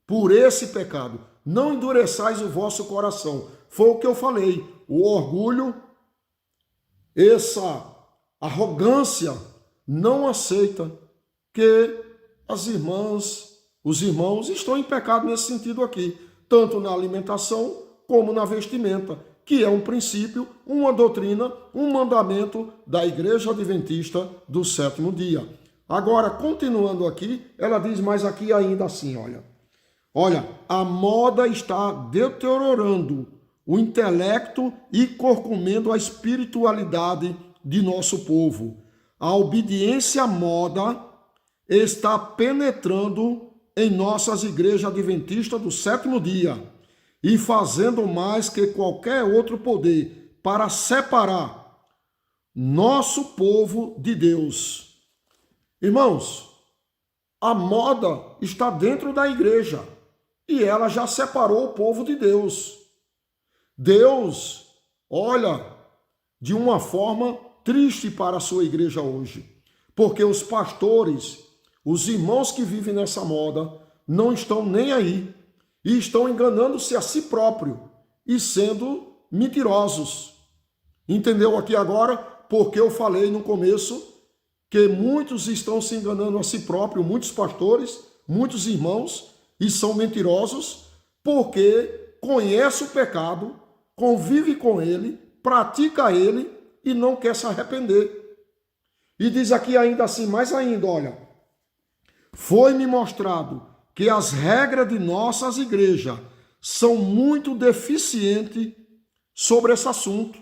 Por esse pecado, não endureçais o vosso coração. Foi o que eu falei, o orgulho, essa arrogância não aceita que as irmãs, os irmãos estão em pecado nesse sentido aqui, tanto na alimentação como na vestimenta, que é um princípio, uma doutrina, um mandamento da Igreja Adventista do Sétimo Dia. Agora, continuando aqui, ela diz mais aqui ainda assim, olha, a moda está deteriorando o intelecto e corcomendo a espiritualidade de nosso povo. A obediência à moda está penetrando em nossas igrejas adventistas do sétimo dia e fazendo mais que qualquer outro poder para separar nosso povo de Deus. Irmãos, a moda está dentro da igreja e ela já separou o povo de Deus. Deus olha de uma forma triste para a sua igreja hoje, porque os pastores, os irmãos que vivem nessa moda, não estão nem aí e estão enganando-se a si próprio e sendo mentirosos. Entendeu aqui agora? Porque eu falei no começo que muitos estão se enganando a si próprios, muitos pastores, muitos irmãos, e são mentirosos porque conhece o pecado, convive com ele, pratica ele e não quer se arrepender. E diz aqui ainda assim, mais ainda, olha, foi-me mostrado que as regras de nossas igrejas são muito deficientes sobre esse assunto.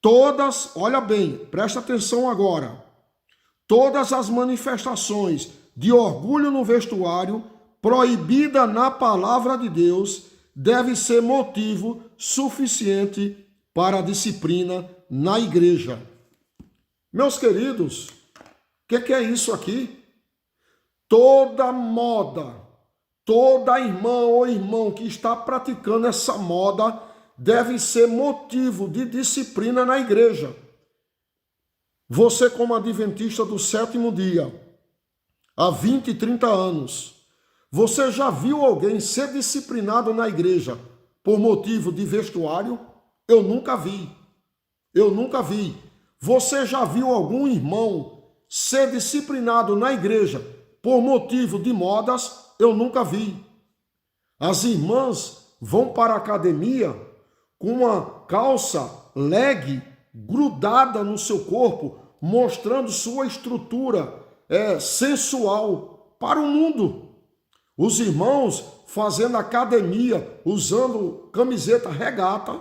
Todas, olha bem, presta atenção agora, todas as manifestações de orgulho no vestuário, proibida na palavra de Deus, deve ser motivo suficiente para a disciplina na igreja. Meus queridos, o que é isso aqui? Toda moda, toda irmã ou irmão que está praticando essa moda deve ser motivo de disciplina na igreja. Você, como adventista do sétimo dia, há 20, 30 anos, você já viu alguém ser disciplinado na igreja por motivo de vestuário? Eu nunca vi. Eu nunca vi. Você já viu algum irmão ser disciplinado na igreja por motivo de modas? Eu nunca vi. As irmãs vão para a academia com uma calça leg grudada no seu corpo, mostrando sua estrutura sensual para o mundo. Os irmãos fazendo academia, usando camiseta regata,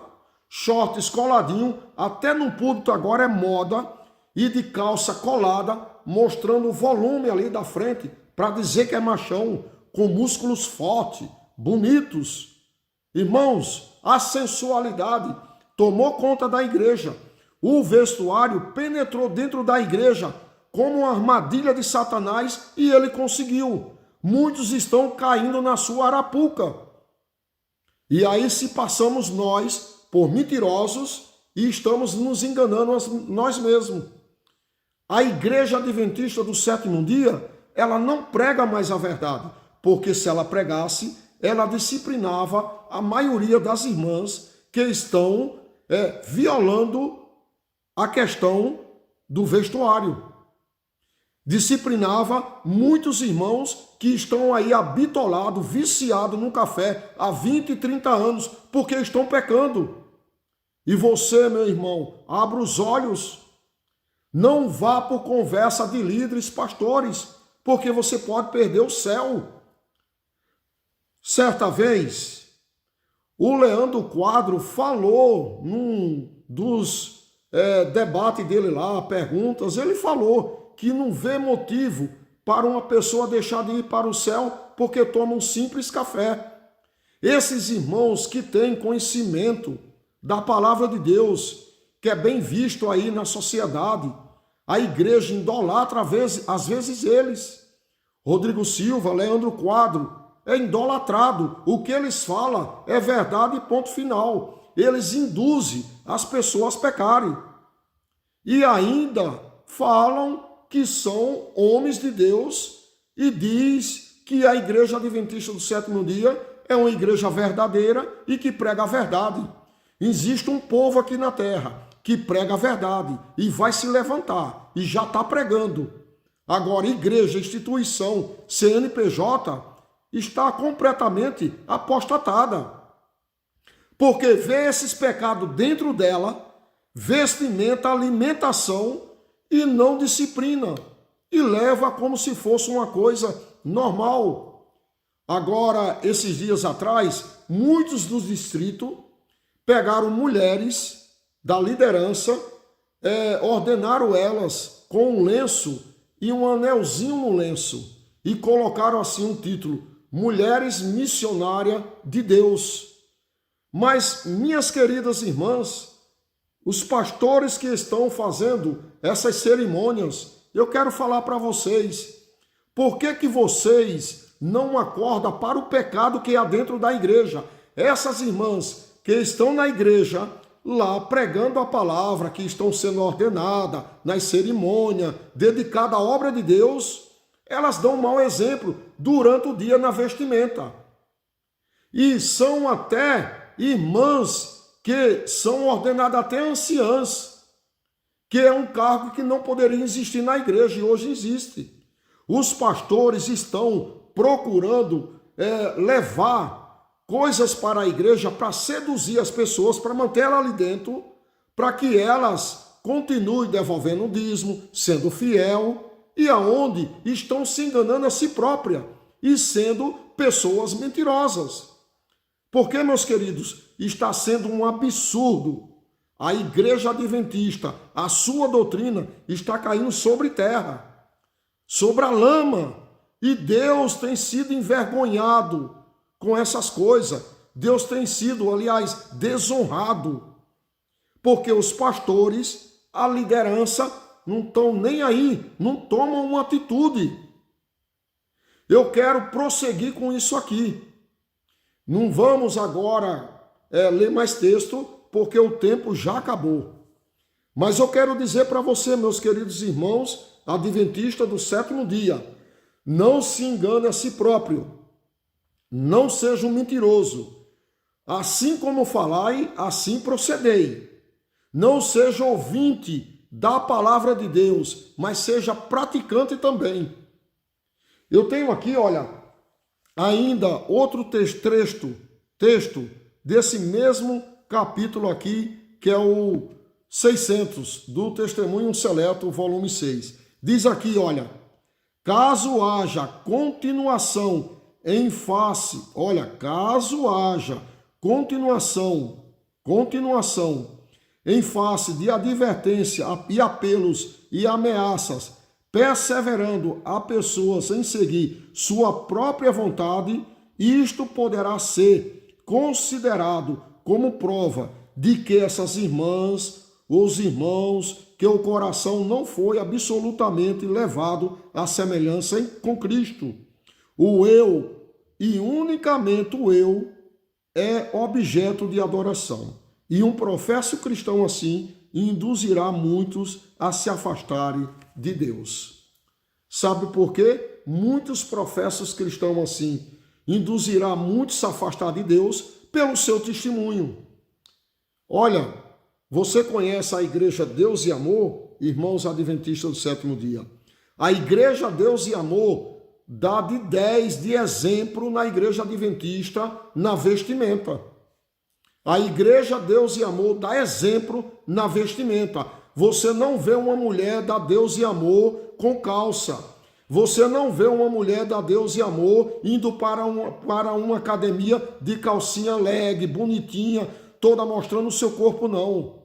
shorts coladinho, até no púlpito agora é moda, e de calça colada, mostrando o volume ali da frente, para dizer que é machão, com músculos fortes, bonitos. Irmãos, a sensualidade tomou conta da igreja. O vestuário penetrou dentro da igreja como uma armadilha de Satanás e ele conseguiu. Muitos estão caindo na sua arapuca. E aí se passamos nós por mentirosos e estamos nos enganando nós mesmos. A igreja adventista do sétimo dia, ela não prega mais a verdade, porque se ela pregasse, ela disciplinava a maioria das irmãs que estão violando a questão do vestuário. Disciplinava muitos irmãos que estão aí habitolados, viciados no café há 20, 30 anos, porque estão pecando. E você, meu irmão, abra os olhos. Não vá por conversa de líderes, pastores, porque você pode perder o céu. Certa vez, o Leandro Quadro falou num dos debates dele lá, perguntas, ele falou que não vê motivo para uma pessoa deixar de ir para o céu porque toma um simples café. Esses irmãos que têm conhecimento da palavra de Deus, que é bem visto aí na sociedade, a igreja idolatra às vezes eles. Rodrigo Silva, Leandro Quadro, é idolatrado. O que eles falam é verdade, ponto final. Eles induzem as pessoas a pecarem. E ainda falam que são homens de Deus e diz que a igreja adventista do sétimo dia é uma igreja verdadeira e que prega a verdade. Existe um povo aqui na terra que prega a verdade e vai se levantar e já está pregando. Agora, igreja, instituição, CNPJ está completamente apostatada. Porque vê esses pecados dentro dela, vestimenta, alimentação e não disciplina. E leva como se fosse uma coisa normal. Agora, esses dias atrás, muitos dos distritos pegaram mulheres da liderança, ordenaram elas com um lenço e um anelzinho no lenço e colocaram assim um título: Mulheres Missionárias de Deus. Mas, minhas queridas irmãs, os pastores que estão fazendo essas cerimônias, eu quero falar para vocês, por que vocês não acordam para o pecado que há dentro da igreja? Essas irmãs que estão na igreja, lá pregando a palavra, que estão sendo ordenadas nas cerimônias, dedicadas à obra de Deus, elas dão um mau exemplo durante o dia na vestimenta. E são até irmãs que são ordenadas até anciãs, que é um cargo que não poderia existir na igreja e hoje existe. Os pastores estão procurando levar coisas para a igreja para seduzir as pessoas, para manter ela ali dentro, para que elas continuem devolvendo o dízimo, sendo fiel, e aonde estão se enganando a si própria e sendo pessoas mentirosas. Porque, meus queridos, está sendo um absurdo. A igreja adventista, a sua doutrina está caindo sobre terra, sobre a lama. E Deus tem sido envergonhado com essas coisas. Deus tem sido, aliás, desonrado. Porque os pastores, a liderança, não estão nem aí, não tomam uma atitude. Eu quero prosseguir com isso aqui. Não vamos agora ler mais texto, porque o tempo já acabou. Mas eu quero dizer para você, meus queridos irmãos, adventistas do sétimo dia, não se engane a si próprio. Não seja um mentiroso. Assim como falai, assim procedei. Não seja ouvinte da palavra de Deus, mas seja praticante também. Eu tenho aqui, olha, ainda outro texto desse mesmo capítulo aqui, que é o 600 do Testemunho Seleto, volume 6. Diz aqui, olha, caso haja continuação em face, olha, caso haja continuação em face de advertência e apelos e ameaças, perseverando a pessoas em seguir sua própria vontade, isto poderá ser considerado como prova de que essas irmãs, os irmãos, que o coração não foi absolutamente levado à semelhança com Cristo. O eu, e unicamente o eu, é objeto de adoração. E um professo cristão assim induzirá muitos a se afastarem de Deus. Sabe por quê? Muitos professos cristãos assim induzirá muitos a se afastar de Deus pelo seu testemunho. Olha, você conhece a igreja Deus e Amor, irmãos adventistas do sétimo dia? A igreja Deus e Amor dá de 10 de exemplo na igreja adventista na vestimenta. A igreja Deus e Amor dá exemplo na vestimenta. Você não vê uma mulher da Deus e Amor com calça. Você não vê uma mulher da Deus e Amor indo para uma academia de calcinha leg, bonitinha, toda mostrando o seu corpo, não.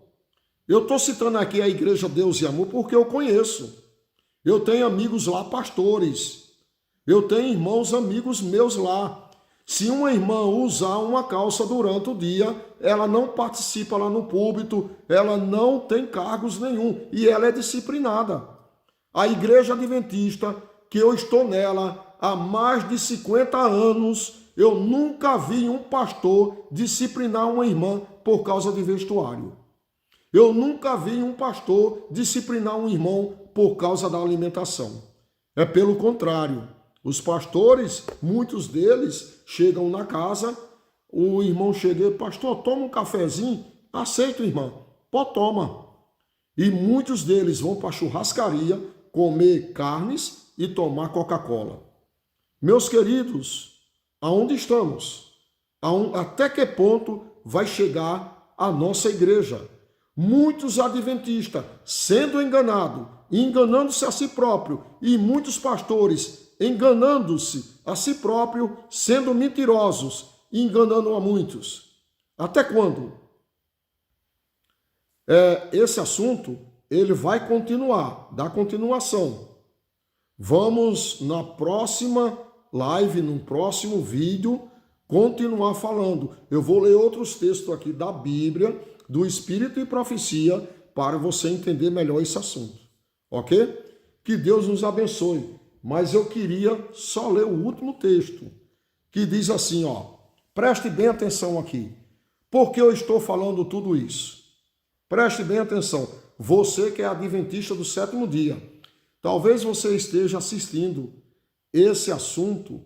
Eu estou citando aqui a igreja Deus e Amor porque eu conheço. Eu tenho amigos lá, pastores. Eu tenho irmãos, amigos meus lá. Se uma irmã usar uma calça durante o dia, ela não participa lá no púlpito, ela não tem cargos nenhum e ela é disciplinada. A igreja adventista, que eu estou nela há mais de 50 anos, eu nunca vi um pastor disciplinar uma irmã por causa de vestuário. Eu nunca vi um pastor disciplinar um irmão por causa da alimentação. É pelo contrário. Os pastores, muitos deles, chegam na casa, o irmão chega, pastor, toma um cafezinho, aceito, irmã, pode toma. E muitos deles vão para a churrascaria comer carnes e tomar Coca-Cola. Meus queridos, aonde estamos? Até que ponto vai chegar a nossa igreja? Muitos adventistas sendo enganados, enganando-se a si próprio, e muitos pastores enganando-se a si próprio, sendo mentirosos, enganando a muitos. Até quando? Esse assunto, ele vai continuar, dar continuação. Vamos na próxima live, no próximo vídeo, continuar falando. Eu vou ler outros textos aqui da Bíblia, do Espírito e Profecia, para você entender melhor esse assunto. Ok? Que Deus nos abençoe. Mas eu queria só ler o último texto, que diz assim, ó, preste bem atenção aqui. Por que eu estou falando tudo isso? Preste bem atenção. Você que é adventista do sétimo dia, talvez você esteja assistindo esse assunto,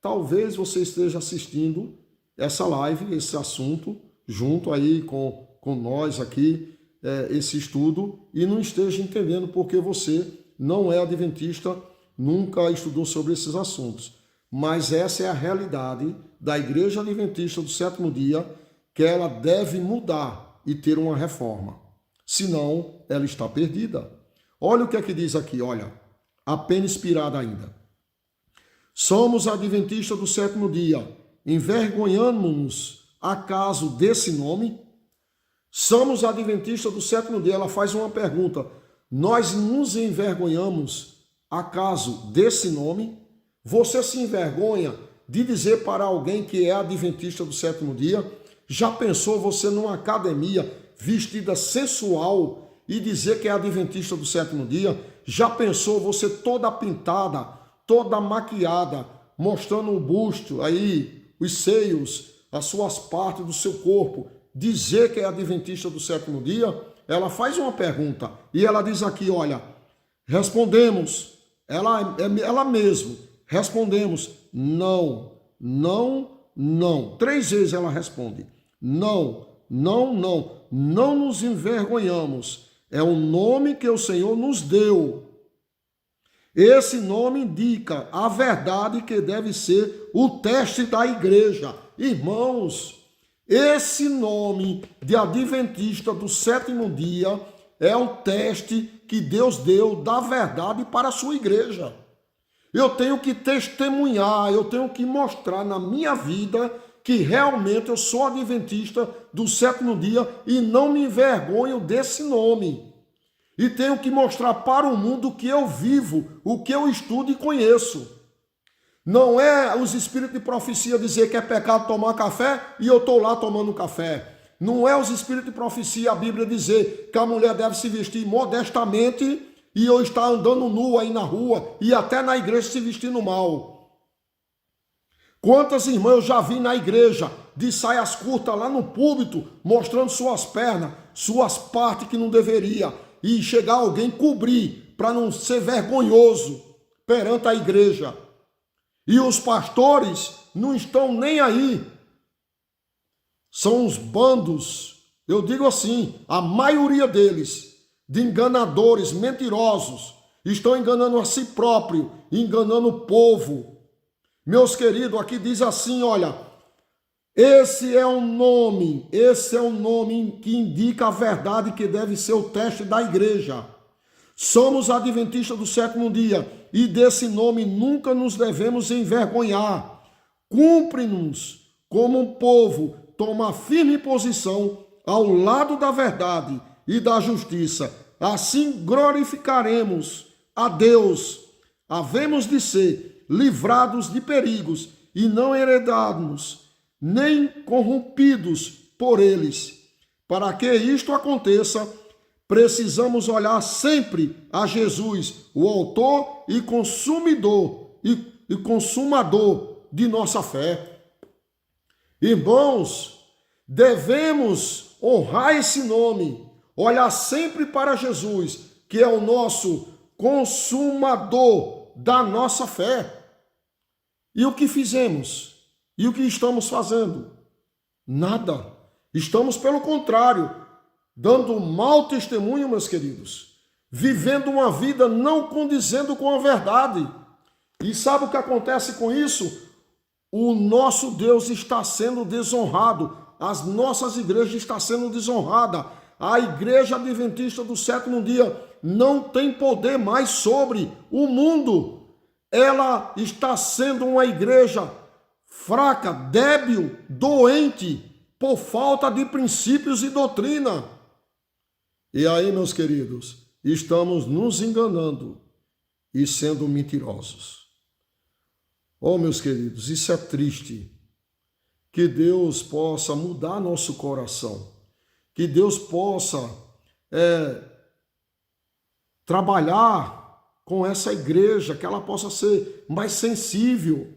talvez você esteja assistindo essa live, esse assunto, junto aí com nós aqui esse estudo e não esteja entendendo porque você não é adventista, nunca estudou sobre esses assuntos. Mas essa é a realidade da Igreja Adventista do Sétimo Dia, que ela deve mudar e ter uma reforma. Senão, ela está perdida. Olha o que é que diz aqui, olha, a pena inspirada ainda. Somos adventistas do sétimo dia, envergonhamos-nos acaso desse nome? Somos adventistas do sétimo dia. Ela faz uma pergunta, nós nos envergonhamos acaso desse nome? Você se envergonha de dizer para alguém que é adventista do sétimo dia? Já pensou você numa academia vestida sensual e dizer que é adventista do sétimo dia? Já pensou você toda pintada, toda maquiada, mostrando o busto, aí os seios, as suas partes do seu corpo, dizer que é adventista do sétimo dia? Ela faz uma pergunta e ela diz aqui, olha, respondemos, ela mesmo, respondemos, não, não, não. 3 vezes ela responde, não, não, não, não nos envergonhamos. É o nome que o Senhor nos deu. Esse nome indica a verdade que deve ser o teste da igreja. Irmãos, esse nome de adventista do sétimo dia é o teste que Deus deu da verdade para a sua igreja. Eu tenho que testemunhar, eu tenho que mostrar na minha vida que realmente eu sou adventista do sétimo dia e não me envergonho desse nome. E tenho que mostrar para o mundo que eu vivo, o que eu estudo e conheço. Não é os espíritos de profecia dizer que é pecado tomar café e eu estou lá tomando café. Não é os espíritos de profecia, a Bíblia dizer que a mulher deve se vestir modestamente e eu estar andando nu aí na rua e até na igreja se vestindo mal. Quantas irmãs eu já vi na igreja de saias curtas lá no púlpito, mostrando suas pernas, suas partes que não deveria, e chegar alguém cobrir para não ser vergonhoso perante a igreja. E os pastores não estão nem aí. São os bandos, eu digo assim, a maioria deles, de enganadores, mentirosos, estão enganando a si próprio, enganando o povo. Meus queridos, aqui diz assim, olha, esse é um nome que indica a verdade que deve ser o teste da igreja. Somos adventistas do sétimo dia e desse nome nunca nos devemos envergonhar. Cumpre-nos, como um povo, tomar firme posição ao lado da verdade e da justiça. Assim glorificaremos a Deus. Havemos de ser livrados de perigos e não heredarmos, nem corrompidos por eles. Para que isto aconteça, precisamos olhar sempre a Jesus, o autor e consumador de nossa fé. Irmãos, devemos honrar esse nome, olhar sempre para Jesus, que é o nosso consumador da nossa fé. E o que fizemos? E o que estamos fazendo? Nada. Estamos, pelo contrário, dando mau testemunho, meus queridos, vivendo uma vida não condizendo com a verdade. E sabe o que acontece com isso? O nosso Deus está sendo desonrado, as nossas igrejas estão sendo desonradas. A igreja adventista do sétimo dia não tem poder mais sobre o mundo. Ela está sendo uma igreja fraca, débil, doente, por falta de princípios e doutrina. E aí, meus queridos, estamos nos enganando e sendo mentirosos. Oh, meus queridos, isso é triste. Que Deus possa mudar nosso coração. Que Deus possa trabalhar com essa igreja, que ela possa ser mais sensível,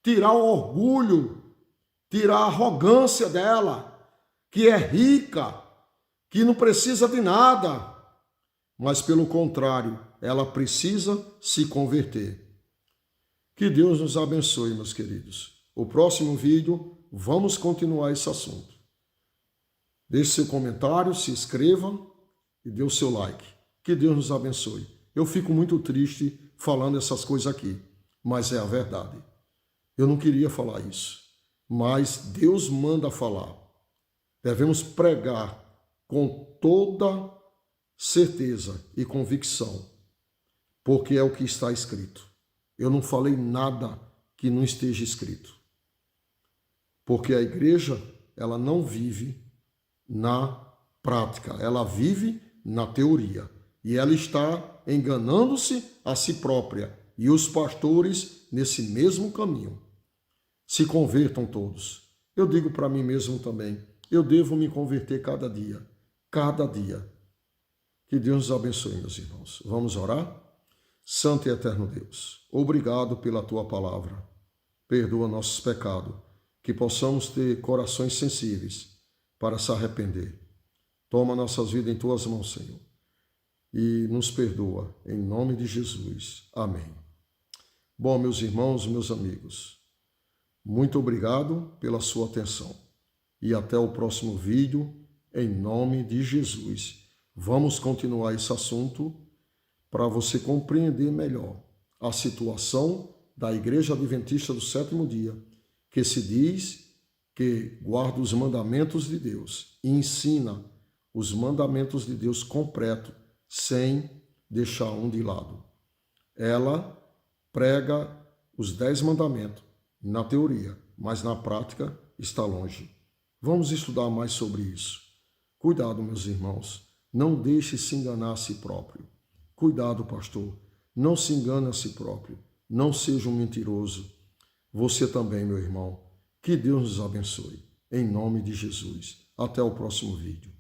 tirar o orgulho, tirar a arrogância dela, que é rica, que não precisa de nada, mas pelo contrário, ela precisa se converter. Que Deus nos abençoe, meus queridos. O próximo vídeo, vamos continuar esse assunto. Deixe seu comentário, se inscreva e dê o seu like. Que Deus nos abençoe. Eu fico muito triste falando essas coisas aqui, mas é a verdade. Eu não queria falar isso, mas Deus manda falar. Devemos pregar com toda certeza e convicção, porque é o que está escrito. Eu não falei nada que não esteja escrito, porque a igreja, ela não vive na prática, ela vive na teoria. E ela está enganando-se a si própria e os pastores nesse mesmo caminho. Se convertam todos. Eu digo para mim mesmo também, eu devo me converter cada dia. Cada dia. Que Deus nos abençoe, meus irmãos. Vamos orar? Santo e eterno Deus, obrigado pela tua palavra. Perdoa nossos pecados, que possamos ter corações sensíveis para se arrepender. Toma nossas vidas em tuas mãos, Senhor, e nos perdoa, em nome de Jesus. Amém. Bom, meus irmãos, meus amigos, muito obrigado pela sua atenção e até o próximo vídeo, em nome de Jesus. Vamos continuar esse assunto para você compreender melhor a situação da Igreja Adventista do Sétimo Dia, que se diz que guarda os mandamentos de Deus e ensina os mandamentos de Deus completo, sem deixar um de lado. Ela prega os 10 mandamentos na teoria, mas na prática está longe. Vamos estudar mais sobre isso. Cuidado, meus irmãos, não deixe se enganar a si próprio. Cuidado, pastor, não se engane a si próprio. Não seja um mentiroso. Você também, meu irmão. Que Deus nos abençoe. Em nome de Jesus. Até o próximo vídeo.